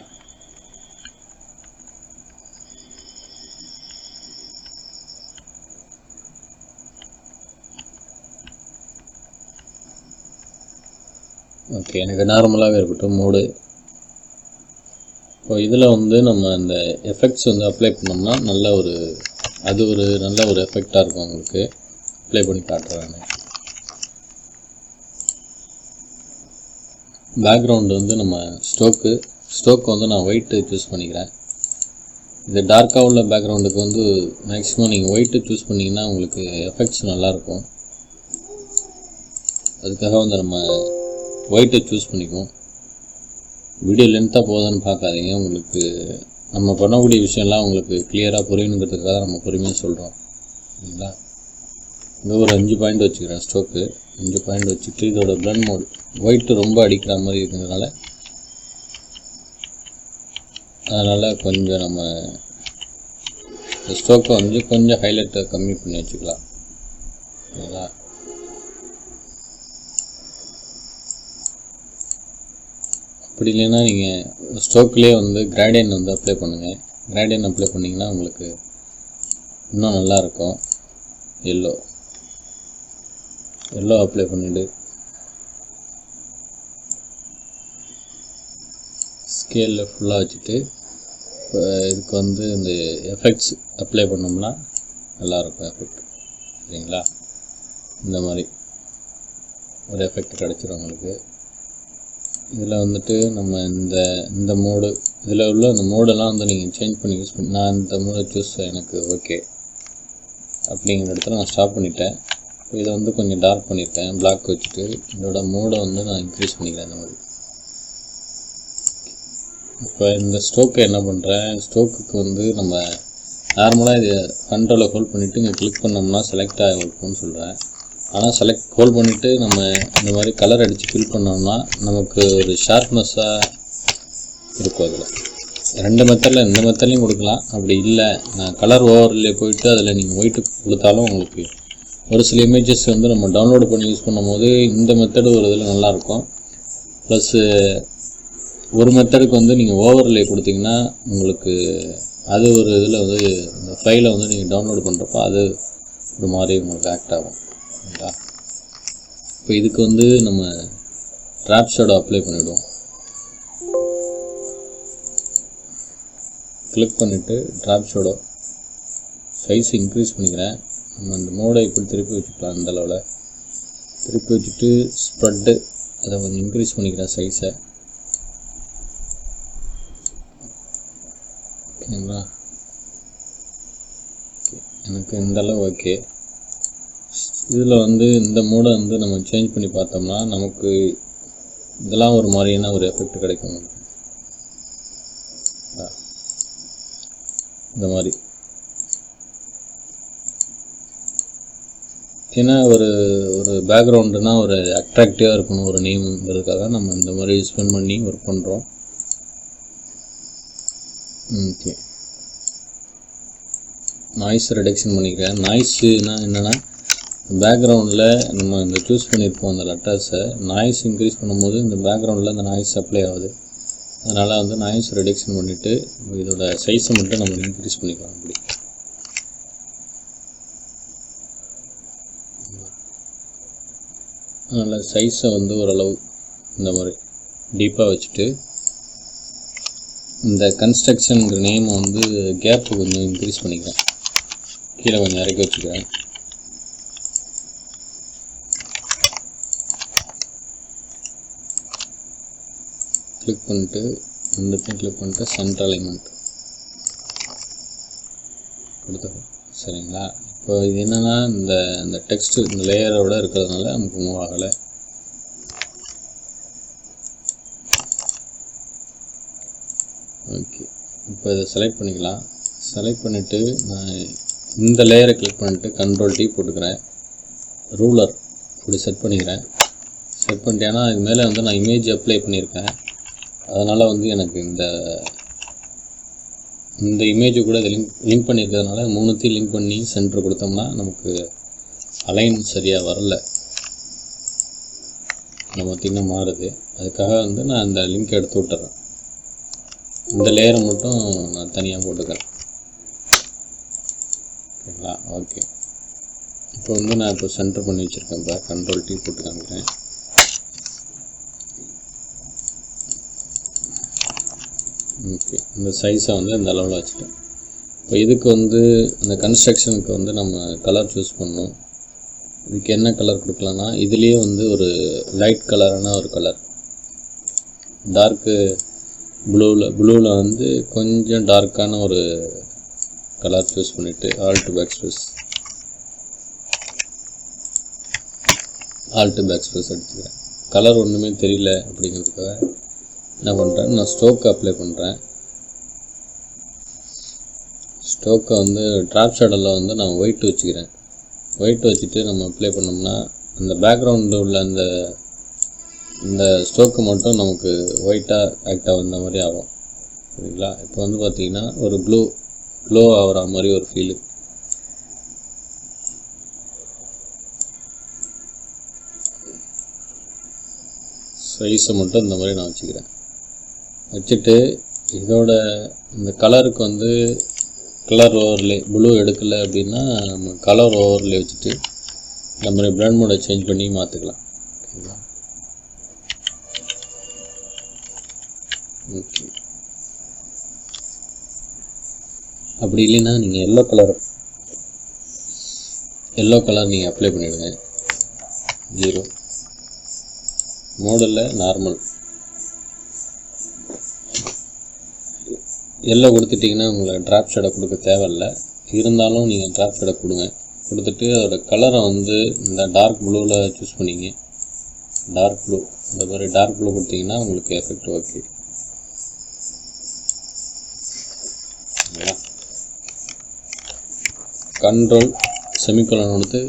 Speaker 1: ஓகே, எனக்கு நார்மலாகவே இருக்கட்டும் மோடு. இப்போ இதில் வந்து நம்ம அந்த எஃபெக்ட்ஸ் வந்து அப்ளை பண்ணோம்னா நல்ல ஒரு நல்ல ஒரு எஃபெக்டாக இருக்கும். உங்களுக்கு அப்ளை பண்ணி காட்டுறேன். பேக்ரவுண்டு வந்து நம்ம ஸ்டோக்கு வந்து நான் ஒயிட்டு சூஸ் பண்ணிக்கிறேன். இது டார்க்காக உள்ள பேக்ரவுண்டுக்கு வந்து மேக்ஸிமம் நீங்கள் ஒயிட்டு சூஸ் பண்ணிங்கன்னா உங்களுக்கு எஃபெக்ட்ஸ் நல்லாயிருக்கும். அதுக்காக வந்து நம்ம ஒயிட்டை சூஸ் பண்ணிக்குவோம். வீடியோ லென்த்தாக போகுதுன்னு பார்க்காதீங்க. உங்களுக்கு நம்ம பண்ணக்கூடிய விஷயம்லாம் உங்களுக்கு கிளியராக புரியணுங்கிறதுக்காக நம்ம பொறுமையாக சொல்கிறோம். சரிங்களா? இந்த ஒரு 5 பாயிண்ட் வச்சுக்கிறேன். ஸ்டோக்கு 5 பாயிண்ட் வச்சுட்டு இதோட பிளண்ட் மோட் ஒயிட்டு ரொம்ப அடிக்கிற மாதிரி இருக்கிறதுனால அதனால் கொஞ்சம் நம்ம ஸ்டோக்கை வந்து கொஞ்சம் ஹைலைட்டை கம்மி பண்ணி வச்சுக்கலாம். சரிங்களா? அப்படி இல்லைன்னா நீங்கள் ஸ்டோக்லேயே வந்து கிரேடியன் வந்து அப்ளை பண்ணுங்கள். கிரேடியன் அப்ளை பண்ணிங்கன்னா உங்களுக்கு இன்னும் நல்லாயிருக்கும். எல்லோ அப்ளை பண்ணிவிட்டு ஸ்கேலில் ஃபுல்லாக வச்சுட்டு இப்போ இதுக்கு வந்து இந்த எஃபெக்ட்ஸ் அப்ளை பண்ணோம்னா நல்லாயிருக்கும் எஃபெக்ட். சரிங்களா? இந்த மாதிரி ஒரு எஃபெக்ட் கிடச்சிரும் உங்களுக்கு. இதில் வந்துட்டு நம்ம இந்த மோடு இதில் உள்ள அந்த மோடெல்லாம் வந்து நீங்கள் சேஞ்ச் பண்ணி யூஸ் பண்ணி நான் இந்த மோடை சூஸ் எனக்கு ஓகே அப்படிங்கிற இடத்துல நான் ஸ்டாப் பண்ணிட்டேன். இப்போ இதை வந்து கொஞ்சம் டார்க் பண்ணியிருக்கேன். பிளாக் வச்சுட்டு இதோட மோடை வந்து நான் இன்க்ரீஸ் பண்ணிக்கிறேன். இந்த மாதிரி இப்போ இந்த ஸ்டோக்கை என்ன பண்ணுறேன், ஸ்டோக்குக்கு வந்து நம்ம நார்மலாக இது கண்ட்ரோலை ஹோல்ட் பண்ணிவிட்டு இங்கே கிளிக் பண்ணோம்னா செலக்ட் ஆகிருக்கும்னு சொல்கிறேன். ஆனால் ஹோல்ட் பண்ணிவிட்டு நம்ம இந்த மாதிரி கலர் அடித்து ஃபில் பண்ணோம்னா நமக்கு ஒரு ஷார்ப்னஸ்ஸாக இருக்கும். அதில் 2 மெத்தடில் இந்த மெத்தட்லையும் கொடுக்கலாம். அப்படி இல்லை நான் கலர் ஓவர்லே போயிட்டு அதில் நீங்கள் ஒயிட்டு கொடுத்தாலும் உங்களுக்கு ஒரு சில இமேஜஸ் வந்து நம்ம டவுன்லோடு பண்ணி யூஸ் பண்ணும் போது இந்த மெத்தடு ஒரு இதில் நல்லாயிருக்கும். ப்ளஸ்ஸு ஒரு மெத்தடுக்கு வந்து நீங்கள் ஓவர்லே கொடுத்தீங்கன்னா உங்களுக்கு அது ஒரு இதில் வந்து இந்த ஃபைலை வந்து நீங்கள் டவுன்லோடு பண்ணுறப்போ அது ஒரு மாதிரி உங்களுக்கு ஆக்ட் ஆகும். இப்போ இதுக்கு வந்து நம்ம ட்ராப் ஷேடோ அப்ளை பண்ணிவிடுவோம். கிளிக் பண்ணிவிட்டு ட்ராப் ஷேடோ சைஸ் இன்க்ரீஸ் பண்ணிக்கிறேன். நம்ம அந்த மோடை இப்படி திருப்பி வச்சுக்கலாம். அந்த அளவில் திருப்பி வச்சுட்டு ஸ்ப்ரெட்டு அதை கொஞ்சம் இன்க்ரீஸ் பண்ணிக்கிறேன் சைஸை. ஓகேங்களா? எனக்கு இந்த அளவு ஓகே. இதில் வந்து இந்த மோடை வந்து நம்ம சேஞ்ச் பண்ணி பார்த்தோம்னா நமக்கு இதெல்லாம் ஒரு மாதிரியான ஒரு எஃபெக்ட் கிடைக்கும். இந்த மாதிரி ஏன்னா ஒரு பேக்ரவுண்டுனா ஒரு அட்ராக்டிவாக இருக்கணும் ஒரு நேம்ங்கிறதுக்காக நம்ம இந்த மாதிரி ஸ்பெண்ட் பண்ணி ஒர்க் பண்ணுறோம். ஓகே, நாய்ஸ் ரிடக்ஷன் பண்ணிக்கிறேன். நாய்ஸுனா என்னென்னா பேக்ரவுண்டில் நம்ம இந்த சூஸ் பண்ணியிருப்போம் அந்த லெட்டர்ஸை நாய்ஸ் இன்க்ரீஸ் பண்ணும்போது இந்த பேக்ரவுண்டில் அந்த நாய்ஸ் அப்ளை ஆகுது. அதனால் வந்து நாய்ஸ் ரிடக்ஷன் பண்ணிவிட்டு இதோட சைஸை மட்டும் நம்ம இன்க்ரீஸ் பண்ணிக்கலாம். அப்படி அதனால் சைஸை வந்து ஓரளவு இந்த மாதிரி டீப்பாக வச்சுட்டு இந்த கன்ஸ்ட்ரக்ஷனுங்கிற நேம் வந்து கேப்பு கொஞ்சம் இன்க்ரீஸ் பண்ணிக்கிறேன். கீழே கொஞ்சம் இறக்கி வச்சுக்கிறேன். கிளிக் பண்ணிட்டு ரெண்டுத்தையும் கிளிக் பண்ணிட்டு சென்டர் அலைன்மெண்ட் கொடுத்துருக்கோம். சரிங்களா? இப்போ இது என்னென்னா இந்த டெக்ஸ்ட் இந்த லேயரோட இருக்கிறதுனால நமக்கு மூவ் ஆகலை. ஓகே, இப்போ இதை செலக்ட் பண்ணிக்கலாம். செலக்ட் பண்ணிவிட்டு நான் இந்த லேயரை கிளிக் பண்ணிட்டு கண்ட்ரோல் T போட்டுக்கிறேன். ரூலர் இப்படி செட் பண்ணிக்கிறேன். செட் பண்ணிட்டேன்னா இது மேலே வந்து நான் இமேஜ் அப்ளை பண்ணியிருக்கேன். அதனால் வந்து எனக்கு இந்த இமேஜை கூட இதை லிங்க் பண்ணியிருக்கிறதுனால மூணுத்தையும் லிங்க் பண்ணி சென்டர் கொடுத்தோம்னா நமக்கு அலைன் சரியாக வரல. நம்ம பார்த்திங்கன்னா மாறுது. அதுக்காக வந்து நான் இந்த லிங்க் எடுத்து விட்டுறேன். இந்த லேயரை மட்டும் நான் தனியாக போட்டுக்கிறேன். ஓகேங்களா? ஓகே, இப்போ வந்து நான் இப்போ சென்டர் பண்ணி வச்சுருக்கேன். இப்போ கண்ட்ரோல் T போட்டு காமிக்கிறேன். ஓகே, இந்த சைஸை வந்து இந்த அளவில் வச்சுட்டேன். இப்போ இதுக்கு வந்து இந்த கன்ஸ்ட்ரக்ஷனுக்கு வந்து நம்ம கலர் சூஸ் பண்ணணும். இதுக்கு என்ன கலர் கொடுக்கலான்னா இதுலேயே வந்து ஒரு லைட் கலரான ஒரு கலர், டார்க்கு ப்ளூவில் வந்து கொஞ்சம் டார்க்கான ஒரு கலர் சூஸ் பண்ணிவிட்டு ஆல்ட் பேக் ஸ்பேஸ் எடுத்துக்கிறேன். கலர் ஒன்றுமே தெரியல அப்படிங்கிறதுக்காக என்ன பண்ணுறேன், நான் ஸ்ட்ரோக் அப்ளை பண்ணுறேன். ஸ்ட்ரோக்கை வந்து ட்ராப் ஷேடோவில் வந்து நான் ஒயிட் வச்சுக்கிறேன். ஒயிட் வச்சுட்டு நம்ம அப்ளை பண்ணோம்னா அந்த பேக்ரவுண்டு உள்ள இந்த ஸ்ட்ரோக்கு மட்டும் நமக்கு ஒயிட்டாக ஆக்டாக வந்த மாதிரி ஆகும். சரிங்களா? இப்போ வந்து பார்த்திங்கன்னா ஒரு க்ளோ ஆகிற மாதிரி ஒரு ஃபீலு. சைஸை மட்டும் இந்த மாதிரி நான் வச்சுக்கிறேன். வச்சுட்டு இதோட இந்த கலருக்கு வந்து கலர் ஓவர்லே ப்ளூ எடுக்கலை அப்படின்னா நம்ம கலர் ஓவர்லே வச்சுட்டு இந்த மாதிரி பிளண்ட் மோடை சேஞ்ச் பண்ணி மாற்றிக்கலாம். ஓகேங்களா? ஓகே, அப்படி இல்லைன்னா நீங்கள் எல்லோ கலர் நீங்கள் அப்ளை பண்ணிவிடுங்க. 0 மோடில் நார்மல் எல்லோ கொடுத்துட்டிங்கன்னா உங்களை ட்ராப் ஷேடை கொடுக்க தேவையில்லை. இருந்தாலும் நீங்கள் ட்ராப் ஷேடை கொடுத்துட்டு அதோட கலரை வந்து இந்த டார்க் ப்ளூவில் சூஸ் பண்ணிங்க. டார்க் ப்ளூ, இந்த மாதிரி டார்க் ப்ளூ கொடுத்தீங்கன்னா உங்களுக்கு எஃபெக்ட் ஓகே. கண்ட்ரோல் செமிகோலன் கொடுத்து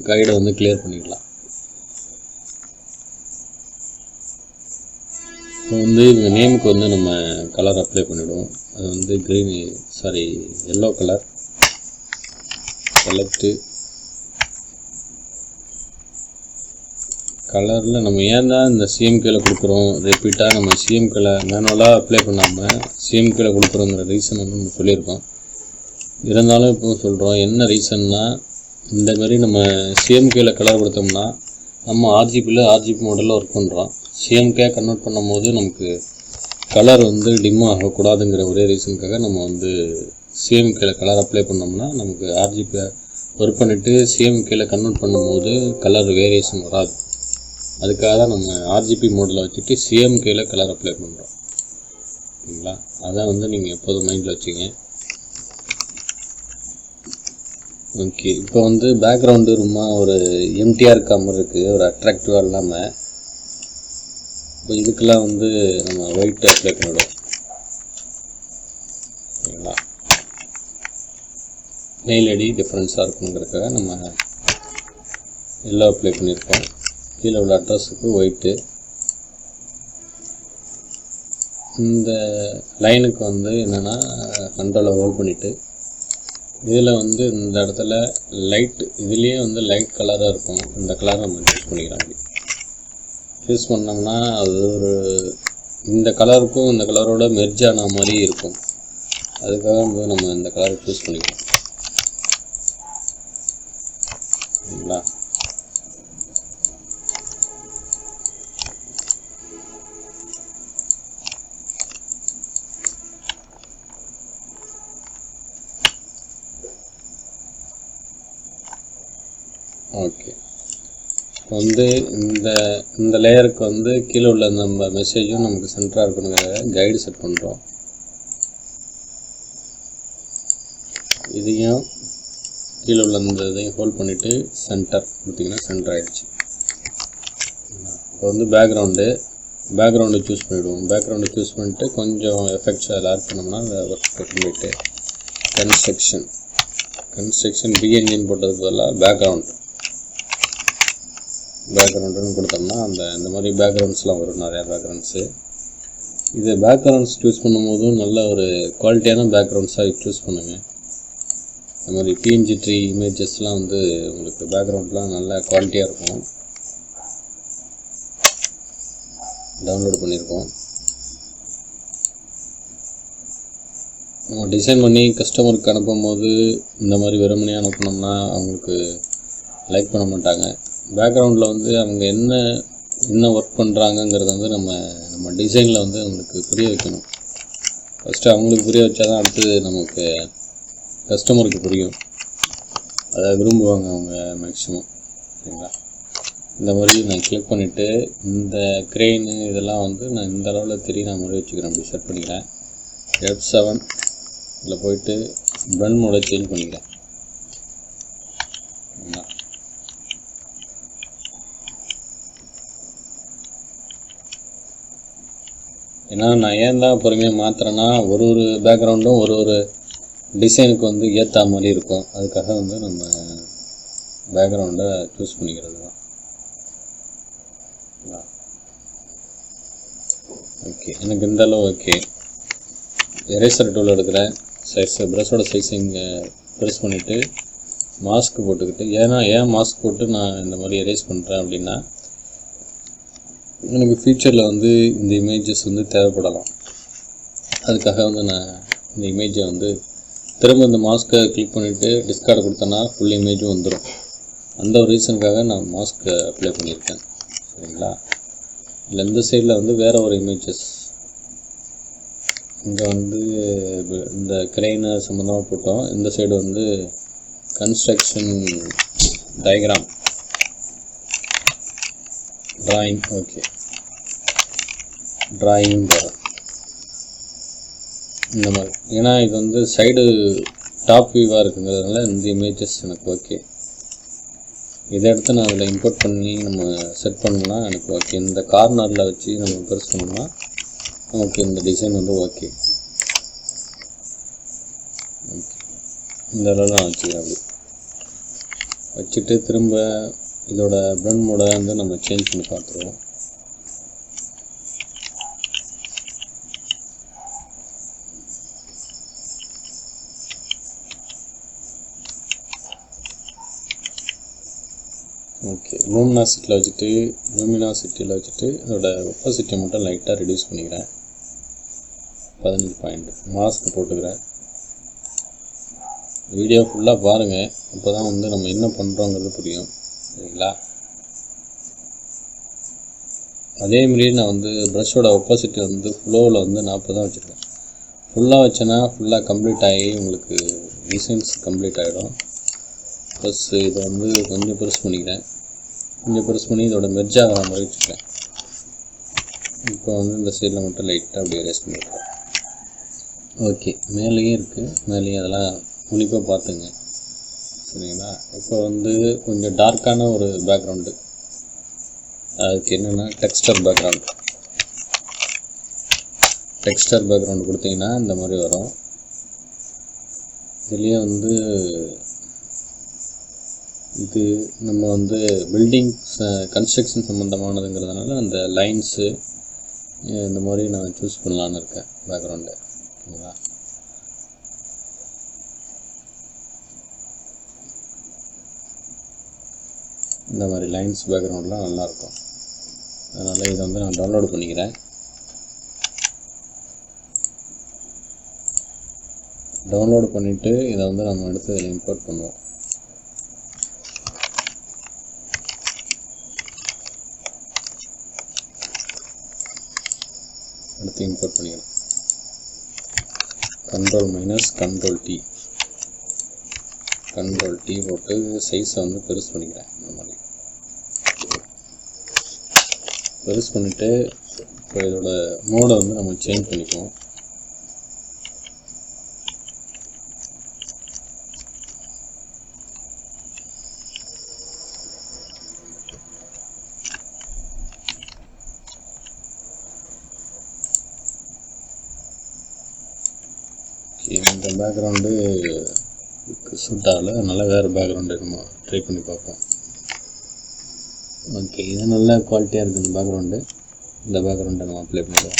Speaker 1: கைடை வந்து கிளியர் பண்ணிக்கலாம். இப்போ வந்து இந்த நேமுக்கு வந்து நம்ம கலர் அப்ளை பண்ணிவிடுவோம். அது வந்து எல்லோ கலர் செலக்டு கலரில் நம்ம ஏன் தான் இந்த சிஎம்கேல கொடுக்குறோம், ரிப்பீட்டாக நம்ம சிஎம்கேல மேனுவலாக அப்ளை பண்ணாமல் சிஎம்கேல கொடுக்குறோங்கிற ரீசன் வந்து நம்ம சொல்லியிருக்கோம். இருந்தாலும் இப்போ சொல்கிறோம், என்ன ரீசன்னா இந்த மாதிரி நம்ம சிஎம்கேல கலர் கொடுத்தோம்னா நம்ம ஆர்ஜிபி மாடலில் ஒர்க் பண்ணுறோம். சிஎம்கே கன்வெர்ட் பண்ணும் போது நமக்கு கலர் வந்து டிம் ஆகக்கூடாதுங்கிற ஒரே ரீசனுக்காக நம்ம வந்து சிஎம்கேல கலர் அப்ளை பண்ணோம்னா நமக்கு ஆர்ஜிபி ஒர்க் பண்ணிவிட்டு சிஎம்கேல கன்வெர்ட் பண்ணும்போது கலர் வேரியேஷன் வராது. அதுக்காக தான் நம்ம ஆர்ஜிபி மோடில் வச்சுட்டு சிஎம்கேல கலர் அப்ளை பண்ணுறோம். ஓகேங்களா? அதான் வந்து நீங்கள் எப்போதும் மைண்டில் வச்சுங்க. ஓகே, இப்போ வந்து பேக்ரவுண்டு ரொம்ப ஒரு எம்டிஆர் இருக்க மாதிரி இருக்குது, ஒரு அட்ராக்டிவாக இல்லாமல். இப்போ இதுக்கெல்லாம் வந்து நம்ம ஒயிட் அப்ளை பண்ணிவிடுவோம். ஓகேங்களா? மெயில் ஐடி டிஃப்ரென்ஸாக இருக்குங்கிறதுக்காக நம்ம எல்லோ அப்ளை பண்ணியிருக்கோம். கீழே உள்ள அட்ரஸுக்கு ஒயிட்டு. இந்த லைனுக்கு வந்து என்னென்னா கண்ட்ரோலை ஹோல்ட் பண்ணிவிட்டு இதில் வந்து இந்த இடத்துல லைட், இதுலேயே வந்து லைட் கலராக இருக்கும், இந்த கலரை நம்ம சூஸ் பண்ணிக்கிறோம். அப்படி சூஸ் பண்ணோம்னா அது ஒரு இந்த கலருக்கும் இந்த கலரோட மெர்ஜ் ஆன மாதிரி இருக்கும். அதுக்காக வந்து நம்ம இந்த கலரை சூஸ் பண்ணிக்கிறோம். சரிங்களா? ஓகே, வந்து இந்த லேயருக்கு வந்து கீழே உள்ள நம்ம மெசேஜும் நமக்கு சென்டராக இருக்கணுங்கிற கைடு செட் பண்ணுறோம். இதையும் கீழே உள்ள இந்த இதையும் ஹோல்ட் பண்ணிவிட்டு சென்டர் கொடுத்திங்கன்னா சென்டர் ஆகிடுச்சு. இப்போ வந்து பேக்ரவுண்டு சூஸ் பண்ணிவிடுவோம். பேக்ரவுண்டு சூஸ் பண்ணிவிட்டு கொஞ்சம் எஃபெக்ட்ஸ் அதில் ஆட் பண்ணோம்னா அந்த ஒர்க் பண்ணிவிட்டு கன்ஸ்ட்ரக்ஷன் பிஎன்ஜின்னு போட்டதுக்கு பதிலாக பேக்ரவுண்டுன்னு கொடுத்தோம்னா இந்த மாதிரி பேக்ரவுண்ட்ஸ்லாம் வரும், நிறையா பேக்ரவுண்ட்ஸு. இது பேக்ரவுண்ட்ஸ் சூஸ் பண்ணும்போதும் நல்ல ஒரு குவாலிட்டியான பேக்ரவுண்ட்ஸாக சூஸ் பண்ணுங்கள். இந்த மாதிரி பிஎன்ஜி ட்ரீ இமேஜஸ்லாம் வந்து உங்களுக்கு பேக்ரவுண்ட்லாம் நல்ல குவாலிட்டியாக இருக்கும். டவுன்லோட் பண்ணியிருக்கோம். நம்ம டிசைன் பண்ணி கஸ்டமருக்கு அனுப்பும் போது இந்த மாதிரி வெறுமனையாக அனுப்பினோம்னா அவங்களுக்கு லைக் பண்ண மாட்டாங்க. பேக்ரவுண்டில் வந்து அவங்க என்ன ஒர்க் பண்ணுறாங்கங்கிறத வந்து நம்ம டிசைனில் வந்து அவங்களுக்கு புரிய வைக்கணும். ஃபஸ்ட்டு அவங்களுக்கு புரிய வச்சா தான் அடுத்து நமக்கு கஸ்டமருக்கு புரியும், அதை விரும்புவாங்க அவங்க மேக்ஸிமம். சரிங்களா? இந்த மாதிரி நான் கிளிக் பண்ணிவிட்டு இந்த க்ரெயின் இதெல்லாம் வந்து நான் இந்த அளவில் நான் முறை வச்சுக்கிறேன். அப்படி செட் பண்ணிக்கிறேன். F7 இதில் போயிட்டு ப்ளெண்ட் மோடை சேஞ்ச் பண்ணிக்கிறேன். ஏன்னா நான் ஏன் தான் பொறுமையாக மாற்றுறேன்னா ஒரு பேக்ரவுண்டும் ஒரு டிசைனுக்கு வந்து ஏற்ற மாதிரி இருக்கும். அதுக்காக வந்து நம்ம பேக்ரவுண்டை சூஸ் பண்ணிக்கிறது தான். ஓகே, எனக்கு இந்த அளவு ஓகே. எரேசர் டூல் எடுக்கிறேன். ப்ரஷோட சைஸிங் ப்ரெஸ் பண்ணிவிட்டு மாஸ்க் போட்டுக்கிட்டு, ஏன் மாஸ்க் போட்டு நான் இந்த மாதிரி எரேஸ் பண்ணுறேன் அப்படின்னா, எனக்கு ஃபியூச்சரில் வந்து இந்த இமேஜஸ் வந்து தேவைப்படலாம். அதுக்காக வந்து நான் இந்த இமேஜை வந்து திரும்ப இந்த மாஸ்க்கை கிளிக் பண்ணிவிட்டு டிஸ்கார்டு கொடுத்தேன்னா ஃபுல் இமேஜும் வந்துடும். அந்த ஒரு ரீசனுக்காக நான் மாஸ்க்கை அப்ளை பண்ணியிருக்கேன். சரிங்களா? இல்லை இந்த சைடில் வந்து வேறு ஒரு இமேஜஸ் இங்கே வந்து இந்த கிரெயினை சம்மந்தமாக போட்டோம். இந்த சைடு வந்து construction diagram drawing. Okay, drawing இந்த மாதிரி. ஏன்னா இது வந்து சைடு டாப் வியூவாக இருக்குங்கிறதுனால இந்த இமேஜஸ் எனக்கு ஓகே. இதை எடுத்து நான் அதில் இம்போர்ட் பண்ணி நம்ம செட் பண்ணோம்னா எனக்கு ஓகே. இந்த கார்னரில் வச்சு நம்ம பெருசு பண்ணோம்னா நமக்கு இந்த டிசைன் வந்து ஓகே. இந்த அளவு நான் வச்சுக்கிறேன். அப்படி வச்சுட்டு திரும்ப இதோட ப்ளெண்ட் மோடை வந்து நம்ம சேஞ்ச் பண்ணி பார்த்துருவோம். ஓகே, லூமினாசிட்டியில் வச்சுட்டு இதோட ஒப்பாசிட்டியை மட்டும் லைட்டாக ரெடியூஸ் பண்ணிக்கிறேன். 15 பாயிண்ட். மாஸ்க் போட்டுக்கிறேன். வீடியோ ஃபுல்லாக பாருங்கள், அப்போ தான் வந்து நம்ம என்ன பண்ணுறோங்கிறது புரியும். சரிங்களா? அதேமாரி நான் வந்து ப்ரஷோட ஒப்பாசிட்டி வந்து ஃப்ளோவில் வந்து 40 தான் வச்சுருக்கேன். ஃபுல்லாக வச்சேன்னா ஃபுல்லாக கம்ப்ளீட் ஆகி உங்களுக்கு டிசைன்ஸ் கம்ப்ளீட் ஆகிடும். ப்ளஸ் இதை வந்து கொஞ்சம் பெருசு பண்ணிக்கிறேன். கொஞ்சம் பெருசு பண்ணி இதோட மெர்ஜ் ஆகிற மாதிரி வச்சுக்கிறேன். இப்போ வந்து இந்த சைடில் மட்டும் லைட்டாக அப்படி எரேஸ் பண்ணிக்கிறேன். ஓகே, மேலேயும் இருக்குது. மேலேயும் அதெல்லாம் உன்னிப்பாக பார்த்துங்க. சரிங்களா? இப்போ வந்து கொஞ்சம் டார்க்கான ஒரு பேக்ரவுண்டு, அதுக்கு என்னென்னா டெக்ஸ்டர் பேக்ரவுண்டு கொடுத்தீங்கன்னா இந்த மாதிரி வரும். இதுலேயே வந்து இது நம்ம வந்து கன்ஸ்ட்ரக்ஷன் சம்மந்தமானதுங்கிறதுனால அந்த லைன்ஸு இந்த மாதிரி நான் சூஸ் பண்ணலான்னு இருக்கேன் பேக்ரவுண்டு. ஓகேங்களா? இந்த மாதிரி லைன்ஸ் பேக்ரவுண்ட்லாம் நல்லாயிருக்கும். அதனால் இதை வந்து நான் டவுன்லோட் பண்ணிக்கிறேன். டவுன்லோடு பண்ணிவிட்டு இதை வந்து நம்ம எடுத்து இதில் இம்போர்ட் பண்ணுவோம். அடுத்து இம்போர்ட் பண்ணிக்கிறேன். Ctrl - Ctrl T போட்டு சைஸை வந்து பெருசு பண்ணிக்கிறேன். இந்த மாதிரி ப்ரெஸ் பண்ணிவிட்டு இப்போ இதோட மோடை வந்து நம்ம சேஞ்ச் பண்ணிக்குவோம். இந்த பேக்ரவுண்டு சூட் ஆகலை, அதனால் வேறு பேக்ரவுண்டு நம்ம ட்ரை பண்ணி பார்ப்போம். ஓகே, இது நல்ல குவாலிட்டியாக இருக்குது இந்த பேக்ரவுண்டு. இந்த பேக்ரவுண்டை நம்ம அப்ளை பண்ணுவோம்.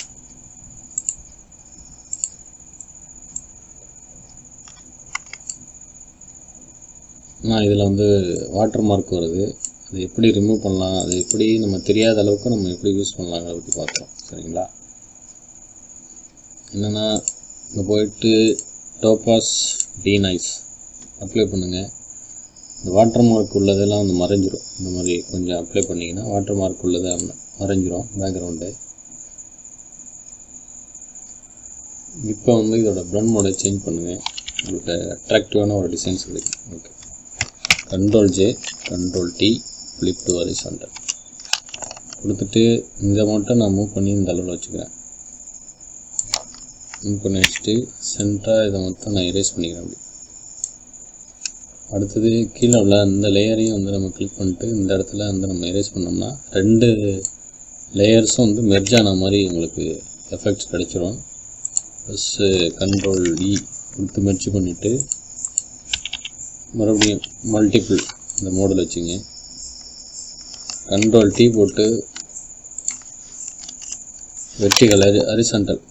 Speaker 1: இதில் வந்து வாட்டர் மார்க் வருது. அதை எப்படி ரிமூவ் பண்ணலாம், அது எப்படி நம்ம தெரியாத அளவுக்கு நம்ம எப்படி யூஸ் பண்ணலாங்கிறத பற்றி பார்க்குறோம். சரிங்களா? என்னென்னா, இங்கே போயிட்டு டோபாஸ் டீநாய்ஸ் அப்ளை பண்ணுங்கள். இந்த வாட்டர் மார்க் உள்ளதெல்லாம் வந்து மறைஞ்சிரும். இந்த மாதிரி கொஞ்சம் அப்ளை பண்ணிங்கன்னா வாட்டர் மார்க் உள்ளதை மறைஞ்சிரும் பேக்ரவுண்டு. இப்போ வந்து இதோட ப்ளண்ட் மோடை சேஞ்ச் பண்ணுங்கள். உங்களுக்கு அட்ராக்டிவான ஒரு டிசைன்ஸ் கிடைக்கும். Okay, Ctrl+J Ctrl+T flip to horizontal கொடுத்துட்டு இந்த மட்டும் நான் மூவ் பண்ணி இந்த அளவில் வச்சுக்கிறேன். மூவ் பண்ணி வச்சுட்டு சென்டராக இதை மொத்தம் நான் எரேஸ் பண்ணிக்கிறேன். அப்படி அடுத்தது கீழே உள்ள அந்த லேயரையும் வந்து நம்ம கிளிக் பண்ணிட்டு இந்த இடத்துல வந்து நம்ம எரேஸ் பண்ணோம்னா 2 லேயர்ஸும் வந்து மெர்ஜ் ஆன மாதிரி உங்களுக்கு எஃபெக்ட்ஸ் கிடச்சிரும். ப்ளஸ்ஸு Ctrl+E கொடுத்து மெர்ஜ் பண்ணிவிட்டு மறுபடியும் மல்டிபிள் இந்த மோடில் வச்சுங்க. Ctrl+T போட்டு vertical horizontal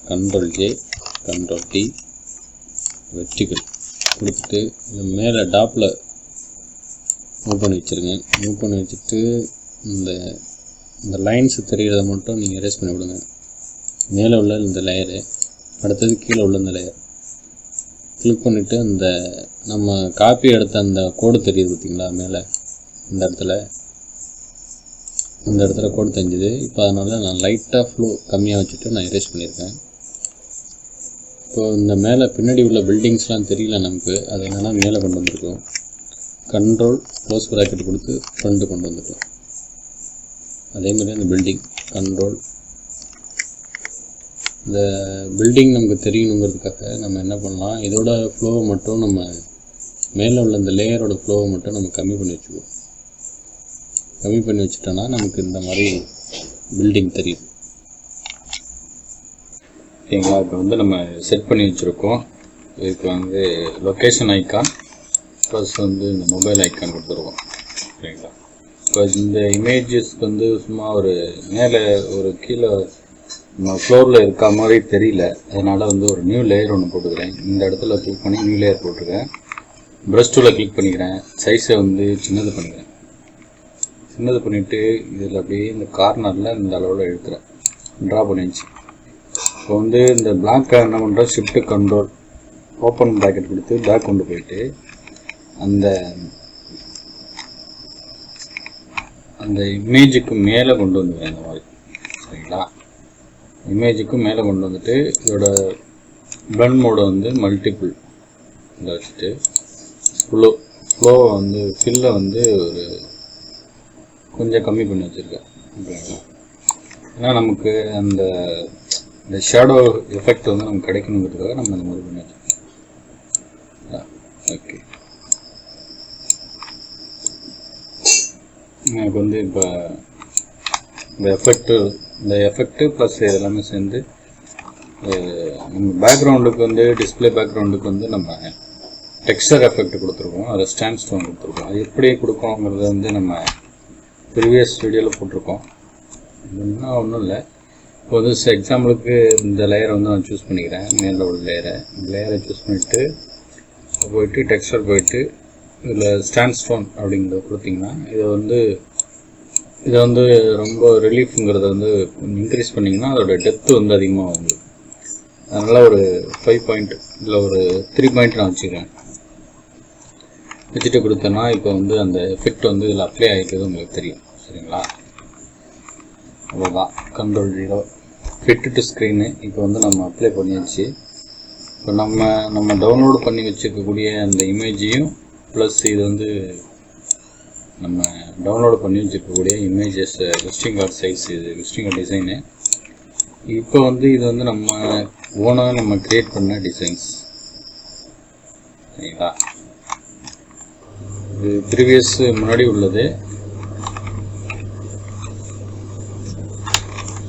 Speaker 1: Ctrl+J Ctrl+T vertical கொடுத்துட்டு இந்த மேலே டாப்பில் மூவ் பண்ணி வச்சுருங்க. மூவ் பண்ணி வச்சுட்டு இந்த லைன்ஸு தெரிகிறத மட்டும் நீங்கள் எரேஸ் பண்ணி விடுங்க. மேலே உள்ள இந்த லேயரு, அடுத்தது கீழே உள்ள இந்த லேயர் கிளிக் பண்ணிவிட்டு அந்த நம்ம காப்பி எடுத்த அந்த கோடு தெரியுது பார்த்திங்களா மேலே இந்த இடத்துல கோடு தெரிஞ்சுது. இப்போ அதனால் நான் லைட்டாக ஃப்ளோ கம்மியாக வச்சுட்டு நான் எரேஸ் பண்ணியிருக்கேன். இப்போது இந்த மேலே பின்னாடி உள்ள பில்டிங்ஸ்லாம் தெரியல நமக்கு, அது என்னென்னா மேலே கொண்டு வந்திருக்கோம். கண்ட்ரோல் க்ளோஸ் ப்ராக்கெட் கொடுத்து ஃப்ரண்ட்டு கொண்டு வந்துருக்கோம். அதேமாதிரி அந்த பில்டிங் கண்ட்ரோல், இந்த பில்டிங் நமக்கு தெரியணுங்கிறதுக்காக நம்ம என்ன பண்ணலாம், இதோட ஃப்ளோவை மட்டும் நம்ம மேலே உள்ள இந்த லேயரோட ஃப்ளோவை மட்டும் நம்ம கம்மி பண்ணி வச்சுக்குவோம். கம்மி பண்ணி வச்சுட்டோன்னா நமக்கு இந்த மாதிரி பில்டிங் தெரியும். ஓகேங்களா? இப்போ வந்து நம்ம செட் பண்ணி வச்சுருக்கோம். இதுக்கு வந்து லொக்கேஷன் ஐக்கான் ப்ளஸ் வந்து இந்த மொபைல் ஐக்கான் கொடுத்துருக்கோம். ஓகேங்களா? இப்போ இந்த இமேஜஸ்க்கு வந்து சும்மா ஒரு மேலே ஒரு கீழே நம்ம ஃப்ளோரில் இருக்க மாதிரி தெரியல, அதனால் வந்து ஒரு நியூ லேயர் ஒன்று போட்டுக்கிறேன். இந்த இடத்துல கிளிக் பண்ணி நியூ லேயர் போட்டிருக்கேன். ப்ரஷ் டூலில் கிளிக் பண்ணிக்கிறேன். சைஸை வந்து சின்னது பண்ணிக்கிறேன். சின்னது பண்ணிவிட்டு இதில் அப்படியே இந்த கார்னரில் இந்த அளவில் எடுக்கிறேன். ட்ரா பண்ணிடுச்சு. இப்போ வந்து இந்த பிளாக்கை என்ன பண்ணுறோம், ஷிஃப்ட்டு கண்ட்ரோல் ஓப்பன் ப்ராக்கெட் கொடுத்து பேக் கொண்டு போயிட்டு அந்த இமேஜுக்கு மேலே கொண்டு வந்துடுவேன். இந்த மாதிரி சரிங்களா? இமேஜுக்கு மேலே கொண்டு வந்துட்டு இதோட ப்ளண்ட் மோடை வந்து மல்டிபிள் இதை வச்சுட்டு ஃப்ளோவை வந்து ஃபில்லை வந்து ஒரு கொஞ்சம் கம்மி பண்ணி வச்சுருக்கேன். ஓகேங்களா? ஏன்னா நமக்கு அந்த ஷேடோ எஃபெக்ட் வந்து நமக்கு கிடைக்கணுங்கிறதுக்காக நம்ம இந்த மாதிரி பண்ணி வச்சுருக்கோம். ஓகே, எனக்கு வந்து இப்போ இந்த எஃபெக்ட்டு ப்ளஸ் இதெல்லாமே சேர்ந்து நம்ம பேக்ரவுண்டுக்கு வந்து டிஸ்பிளே பேக்ரவுண்டுக்கு வந்து நம்ம டெக்ஸ்டர் எஃபெக்ட் கொடுத்துருக்கோம். அதை ஸ்டாண்ட் ஸ்டோன் கொடுத்துருக்கோம். அது எப்படி கொடுக்கோங்கிறத வந்து நம்ம ப்ரீவியஸ் வீடியோவில் போட்டிருக்கோம். இன்னும் ஒன்றும் இல்லை. இப்போ வந்து எக்ஸாம்பிளுக்கு இந்த லேயரை வந்து நான் சூஸ் பண்ணிக்கிறேன். மேலே உள்ள லேயரை சூஸ் பண்ணிவிட்டு போயிட்டு டெக்ஸ்டர் போயிட்டு இதில் ஸ்டாண்ட் ஸ்டோன் அப்படிங்கிறத கொடுத்திங்கன்னா இதை வந்து ரொம்ப ரிலீஃப்ங்கிறத வந்து இன்க்ரீஸ் பண்ணிங்கன்னா அதோட டெப்த்து வந்து அதிகமாக உங்களுக்கு. அதனால் ஒரு 5 பாயிண்ட் இல்லை ஒரு 3 பாயிண்ட் நான் வச்சுக்கிறேன். வச்சுட்டு கொடுத்தேன்னா இப்போ வந்து அந்த எஃபெக்ட் வந்து இதில் அப்ளை ஆகிக்கிறது உங்களுக்கு தெரியும். சரிங்களா? அவ்வளோதான். Ctrl+0 ஃபிட் டு ஸ்க்ரீனு இப்போ வந்து நம்ம அப்ளை பண்ணியாச்சு. இப்போ நம்ம டவுன்லோடு பண்ணி வச்சுக்கக்கூடிய அந்த இமேஜையும் ப்ளஸ் இது வந்து நம்ம டவுன்லோட் பண்ணி வச்சுருக்கக்கூடிய இமேஜஸ் விசிட்டிங் கார்டு சைஸ், இது விசிட்டிங் கார்டு டிசைனு. இப்போ வந்து இது வந்து நம்ம ஓனாக நம்ம க்ரியேட் பண்ண டிசைன்ஸ் சரிங்களா. இது ப்ரீவியஸ் முன்னாடி உள்ளது,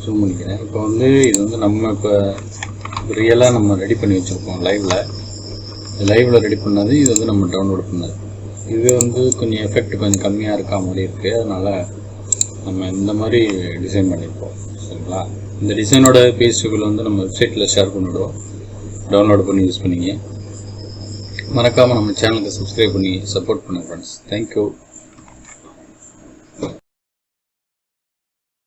Speaker 1: ஜூம் பண்ணிக்கிறேன். இப்போ வந்து இது வந்து நம்ம இப்போ ரியலாக நம்ம ரெடி பண்ணி வச்சுருக்கோம் லைவில் ரெடி பண்ணது. இது வந்து நம்ம டவுன்லோட் பண்ணது. இது வந்து கொஞ்சம் எஃபெக்ட் கொஞ்சம் கம்மியாக இருக்கா மாதிரி இருக்குது, அதனால் நம்ம இந்த மாதிரி டிசைன் பண்ணியிருக்கோம் சரிங்களா. இந்த டிசைனோட பேஜுகள் வந்து நம்ம வெப்சைட்டில் ஷேர் பண்ணிவிடுவோம், டவுன்லோட் பண்ணி யூஸ் பண்ணிங்க. மறக்காமல் நம்ம சேனலுக்கு சப்ஸ்கிரைப் பண்ணி சப்போர்ட் பண்ணுங்கள் ஃப்ரெண்ட்ஸ். தேங்க்யூ.